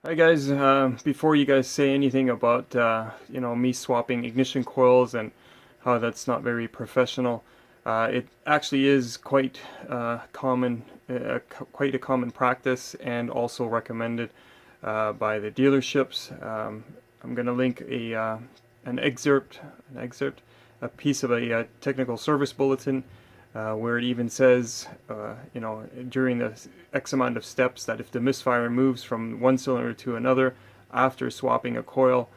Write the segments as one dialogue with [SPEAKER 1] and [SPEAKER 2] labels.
[SPEAKER 1] Hi guys, before you guys say anything about me swapping ignition coils and how that's not very professional, it actually is quite common, quite a common practice, and also recommended by the dealerships. I'm going to link an excerpt, a piece of a technical service bulletin where it even says, during the X amount of steps, that if the misfire moves from one cylinder to another after swapping a coil,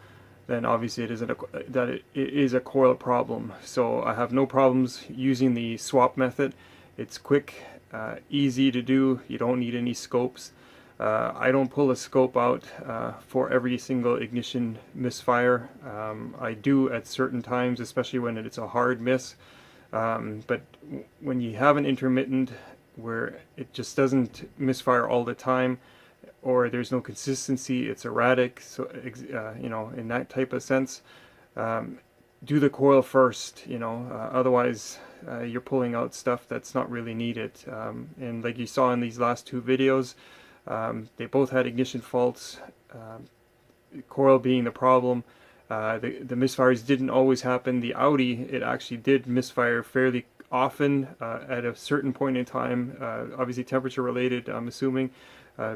[SPEAKER 1] then obviously it is a coil problem. So I have no problems using the swap method. It's quick, easy to do. You don't need any scopes. I don't pull a scope out for every single ignition misfire. I do at certain times, especially when it's a hard miss. But when you have an intermittent where it just doesn't misfire all the time, or there's no consistency, it's erratic, so in that type of sense, do the coil first. Otherwise you're pulling out stuff that's not really needed. And like you saw in these last two videos, they both had ignition faults, coil being the problem. The misfires didn't always happen. The Audi, it actually did misfire fairly often at a certain point in time, obviously temperature related, I'm assuming,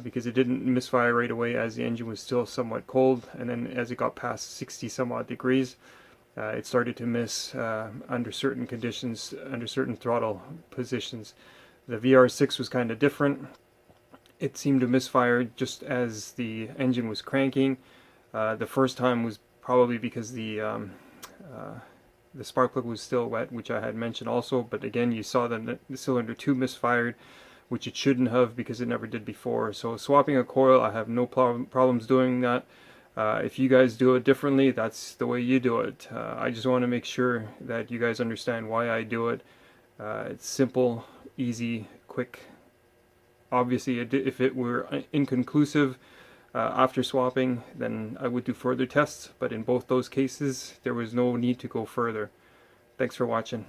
[SPEAKER 1] because it didn't misfire right away as the engine was still somewhat cold, and then as it got past 60 some odd degrees, it started to miss under certain conditions, under certain throttle positions. The VR6 was kind of different. It seemed to misfire just as the engine was cranking. The first time was probably because the spark plug was still wet, which I had mentioned also. But again, you saw that the cylinder 2 misfired, which it shouldn't have because it never did before. So swapping a coil, I have no problems doing that. If you guys do it differently, that's the way you do it. I just want to make sure that you guys understand why I do it. It's simple, easy, quick. Obviously, if it were inconclusive after swapping, then I would do further tests, but in both those cases, there was no need to go further. Thanks for watching.